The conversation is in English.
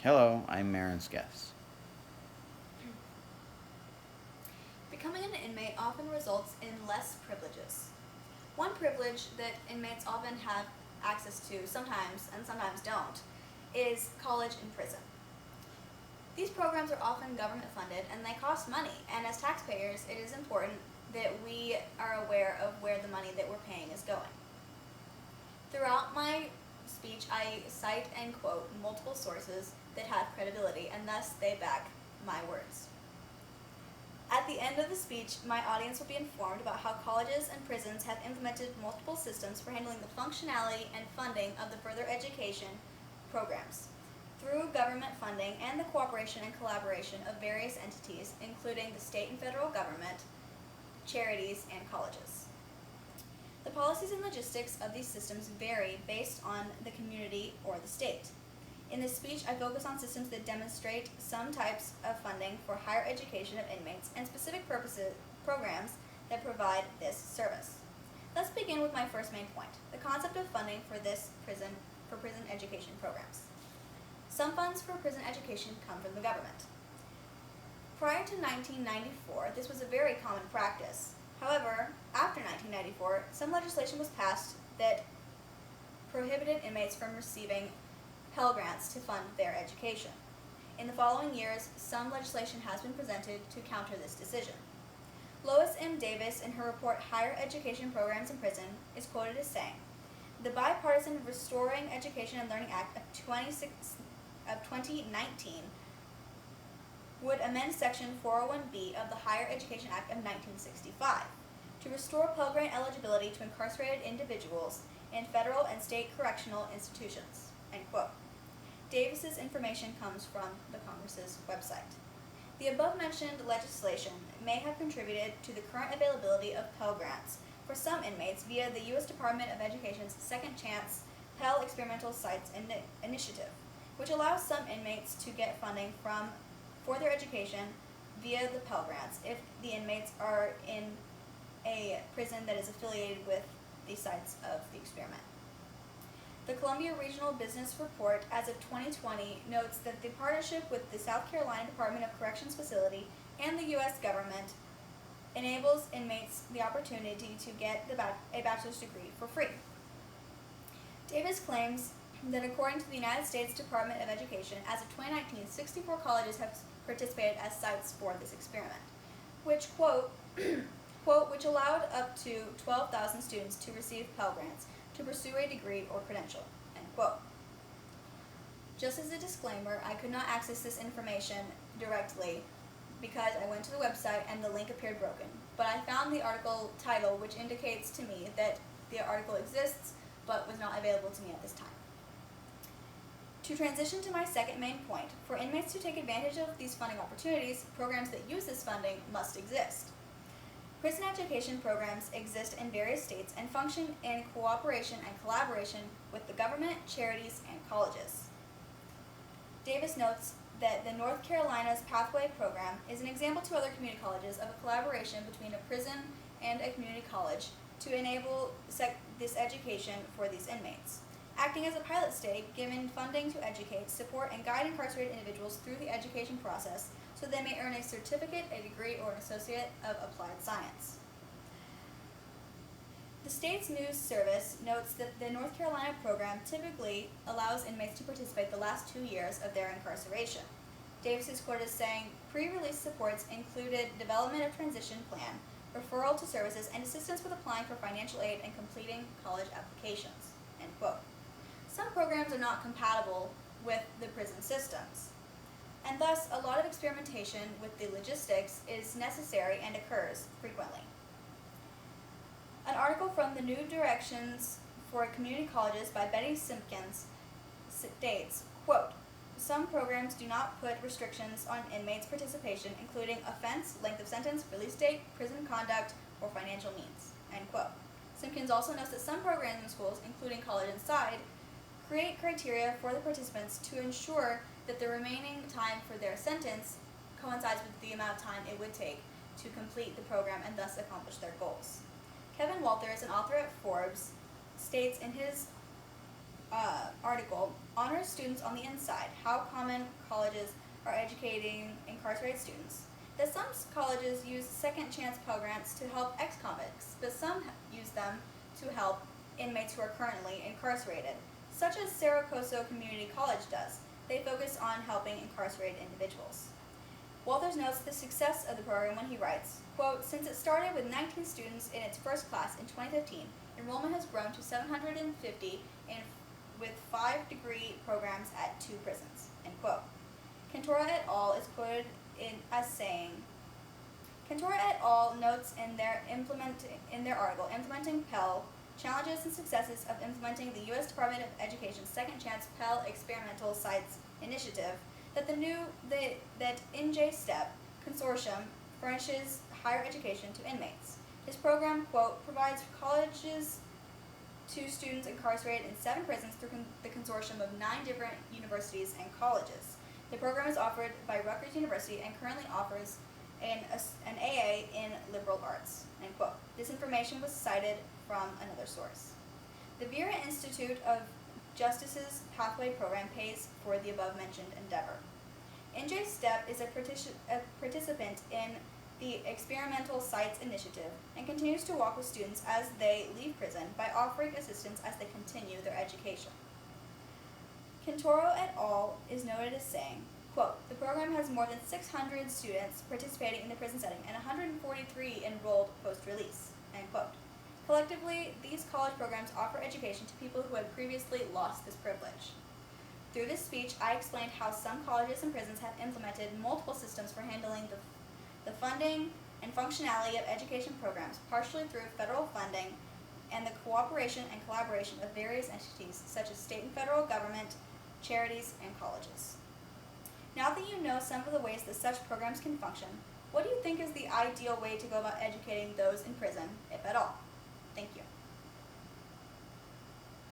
Hello, I'm Marin Skeffs. Becoming an inmate often results in less privileges. One privilege that inmates often have access to, sometimes and sometimes don't, is college and prison. These programs are often government funded and they cost money, and as taxpayers, it is important that we are aware of where the money that we're paying is going. Throughout my speech, I cite and quote multiple sources that have credibility, and thus they back my words. At the end of the speech, my audience will be informed about how colleges and prisons have implemented multiple systems for handling the functionality and funding of the further education programs through government funding and the cooperation and collaboration of various entities, including the state and federal government, charities, and colleges. The policies and logistics of these systems vary based on the community or the state. In this speech, I focus on systems that demonstrate some types of funding for higher education of inmates and specific programs that provide this service. Let's begin with my first main point, the concept of funding for prison education programs. Some funds for prison education come from the government. Prior to 1994, this was a very common practice. However, after 1994, some legislation was passed that prohibited inmates from receiving Pell Grants to fund their education. In the following years, some legislation has been presented to counter this decision. Lois M. Davis, in her report Higher Education Programs in Prison, is quoted as saying, "The bipartisan Restoring Education and Learning Act of 2019 would amend Section 401B of the Higher Education Act of 1965 to restore Pell Grant eligibility to incarcerated individuals in federal and state correctional institutions." End quote. Davis's information comes from the Congress's website. The above-mentioned legislation may have contributed to the current availability of Pell Grants for some inmates via the U.S. Department of Education's Second Chance Pell Experimental Sites Initiative, which allows some inmates to get funding for their education via the Pell Grants if the inmates are in a prison that is affiliated with the sites of the experiment. The Columbia Regional Business Report as of 2020 notes that the partnership with the South Carolina Department of Corrections Facility and the U.S. government enables inmates the opportunity to get a bachelor's degree for free. Davis claims that according to the United States Department of Education, as of 2019, 64 colleges have participated as sites for this experiment, which, quote, which allowed up to 12,000 students to receive Pell Grants to pursue a degree or credential, end quote. Just as a disclaimer, I could not access this information directly because I went to the website and the link appeared broken, but I found the article title, which indicates to me that the article exists but was not available to me at this time. To transition to my second main point, for inmates to take advantage of these funding opportunities, programs that use this funding must exist. Prison education programs exist in various states and function in cooperation and collaboration with the government, charities, and colleges. Davis notes that the North Carolina's Pathway Program is an example to other community colleges of a collaboration between a prison and a community college to enable this education for these inmates. Acting as a pilot state, given funding to educate, support, and guide incarcerated individuals through the education process so they may earn a certificate, a degree, or an associate of applied science. The state's news service notes that the North Carolina program typically allows inmates to participate the last 2 years of their incarceration. Davis is quoted as saying, "Pre-release supports included development of transition plan, referral to services, and assistance with applying for financial aid and completing college applications." End quote. Some programs are not compatible with the prison systems, and thus a lot of experimentation with the logistics is necessary and occurs frequently. An article from the New Directions for Community Colleges by Betty Simpkins states, quote, "Some programs do not put restrictions on inmates' participation, including offense, length of sentence, release date, prison conduct, or financial means." End quote. Simpkins also notes that some programs in schools, including College Inside, create criteria for the participants to ensure that the remaining time for their sentence coincides with the amount of time it would take to complete the program and thus accomplish their goals. Kevin Walters, an author at Forbes, states in his article, "Honor are students on the inside, how common colleges are educating incarcerated students, that some colleges use second chance Pell Grants to help ex-convicts, but some use them to help inmates who are currently incarcerated, such as Saracoso Community College does. They focus on helping incarcerated individuals. Walters notes the success of the program when he writes, quote, "Since it started with 19 students in its first class in 2015, enrollment has grown to 750 with 5 degree programs at 2 prisons," end quote. Cantora et al. Is quoted as saying, Cantora et al. Notes in their article, Implementing Pell, Challenges and Successes of Implementing the U.S. Department of Education's Second Chance Pell Experimental Sites Initiative, that that NJ-STEP consortium furnishes higher education to inmates. This program, quote, provides colleges to students incarcerated in 7 prisons through the consortium of 9 different universities and colleges. The program is offered by Rutgers University and currently offers an AA in liberal arts, end quote. This information was cited from another source. The Vera Institute of Justice's Pathway Program pays for the above-mentioned endeavor. NJ-STEP is a participant in the Experimental Sites Initiative and continues to walk with students as they leave prison by offering assistance as they continue their education. Cantoro et al. Is noted as saying, quote, "The program has more than 600 students participating in the prison setting and 143 enrolled post-release," end quote. Collectively, these college programs offer education to people who had previously lost this privilege. Through this speech, I explained how some colleges and prisons have implemented multiple systems for handling the funding and functionality of education programs, partially through federal funding and the cooperation and collaboration of various entities such as state and federal government, charities, and colleges. Now that you know some of the ways that such programs can function, what do you think is the ideal way to go about educating those in prison, if at all? Thank you.